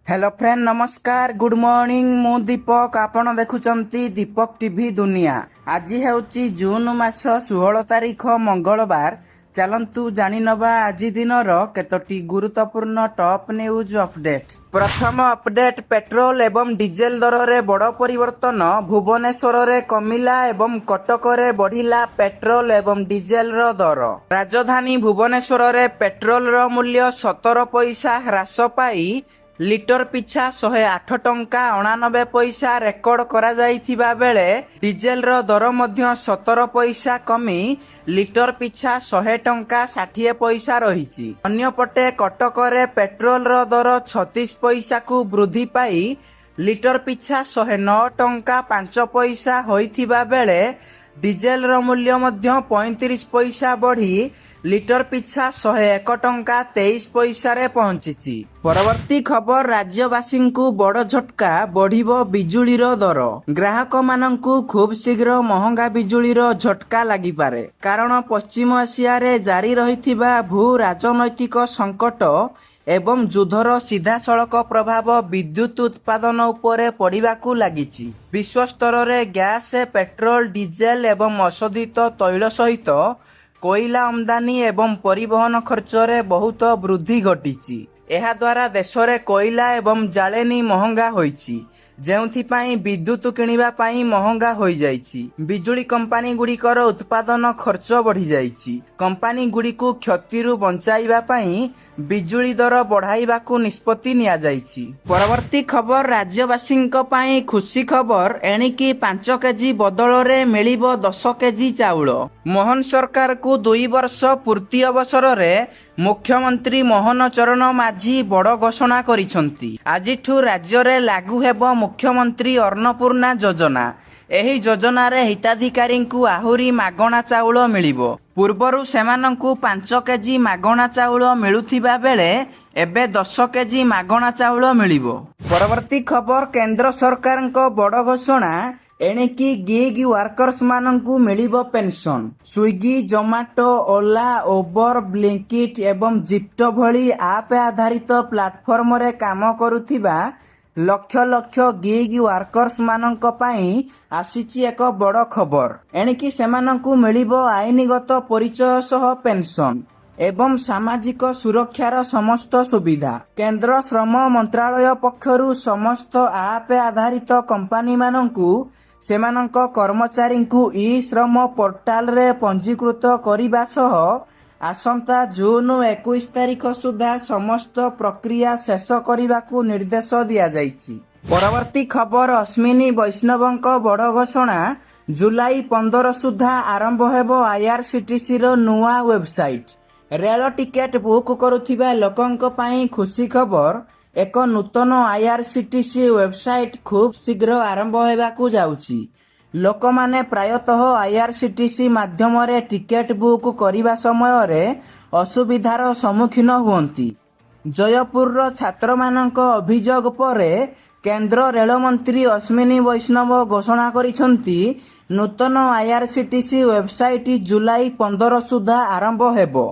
Hello friend नमस्कार good morning मु दीपक आपण देखुचंती दीपक टीवी दुनिया। आज हेउची जून मास 16 तारीख मंगलवार। चलंतु जानि नबा आज दिनर केतोटी गुरुत्वपूर्ण टॉप न्यूज अपडेट। प्रथम अपडेट पेट्रोल एवं डीजेल दर रे बड़ परिवर्तन। भुवनेश्वर रे कमिला एवं कटक रे बढ़िला पेट्रोल एवं डीजेल रो दर। राजधानी भुवनेश्वर रे पेट्रोल रो मूल्य 17 पैसा ह्रास पाई लिटर पिछा 108 टंका 89 पैसा रेकर्ड करा जाइथिबा बेले डीजेल रो दर मध्य 17 पैसा कमी लिटर पिछा 100 टंका 60 पैसा रहिछि। अन्यपटे कटक रे पेट्रोल रो दर 36 पैसा को वृद्धि पाई लिटर पिछा 109 टंका 5 पैसा होइथिबा बेले डीजेल रो मूल्य मध्य 35 पैसा बढ़ी लिटर पिछा 101 टंका 23 पैसा रे पहुंची। परवर्ती खबर राज्यवासी को बड़ झटका बढ़िबो बिजुली रो दर। ग्राहक मानंकु खूब शीघ्र महंगा बिजुली रो झटका लागि पारे कारण पश्चिम एशिया रे जारी रहिथिबा भू राजनैतिक संकट एवं युद्धर सीधा सड़क प्रभाव विद्युत उत्पादन उपरे पड़िबाकू लागिछि। विश्व स्तर रे गैस पेट्रोल डीजेल एवं अशोधित तैल सहित कोयला आमदानी एवं परिवहन खर्च रे बहुत वृद्धि घटिछि। एहा द्वारा देश रे कोयला एवं जालेनी महंगा होइछि जेउथिपाई विद्युत किनिबा पाई महंगा होई जाइछि। बिजुली कंपनी गुड़िकर उत्पादन खर्च बढ़ी जाइछि। कंपनी गुड़िकु क्षतिरु बंचाइबा पाई बिजुली दर बढ़ाइबाकू निष्पत्ति निया जाइछि। परवर्ती खबर राज्यवासींक पाई खुशी खबर एणिकी 5 केजी बदल रे मिलिबो 10 केजी चाउल। मोहन सरकार को 2 वर्ष पूर्ति अवसर रे मुख्यमंत्री मोहन चरण माझी बड़ घोषणा करिसंती। आजिठु राज्य रे लागू हेबो मुख्यमंत्री अन्नपूर्णा योजना। एही योजना रे हिताधिकारी को आहुरी मागणा चाउल मिलिबो। पूर्वरु सेमानंकु 5 केजी मागणा चाउल मिलुथिबा बेले एबे 10 केजी मागणा चाउल मिलिबो। परवर्ती खबर केंद्र सरकारଙ୍କ बड़ घोषणा एणिकी गिग वर्कर्स मानंकु मिलिबो पेंशन। स्विगी जोमाटो ओला उबर ब्लिंकिट एवं जिप्टो भली आप आधारित प्लाटफॉर्म रे काम करुथिबा लक्ष लक्ष गिग वर्कर्स मानंक पाई आसीची एक बड़ खबर। एणिकी सेमानंकु मिलिबो आईनगत परिचय सह पेंशन एवं सामाजिक सुरक्षार समस्त सुविधा। केंद्र श्रम मंत्रालय पक्षरु समस्त आप आधारित कंपनी मानंकु सेमानंक कर्मचारी को ई श्रम पोर्टाल रे पंजीकृत करिबा सह आसंता जून 21 तारीख सुधा समस्त प्रक्रिया शेष करने निर्देश दिया जाइछि। परवर्ती खबर अश्विनी वैष्णवंक बड़ घोषणा जुलाई 15 सुधा आरंभ हेबो आईआरसीटीसी रो नुआ वेबसाइट। रेल टिकेट बुक करुथिबा लोकंक पाई खुशी खबर एक नूतन आईआरसीटीसी वेबसाइट खूब शीघ्र आरंभ हेबाकू जाउछि। लोक माने प्रायतः आईआरसीटीसी माध्यम रे टिकेट बुक करिबा समय रे असुविधार सम्मुखीन हुअंती। जयपुर रो छात्र मानक अभियोग परे केंद्र रेल मंत्री अश्विनी वैष्णव घोषणा करिसंती नूतन आईआरसीटीसी वेबसाइट जुलाई 15 सुधा आरंभ हेबो।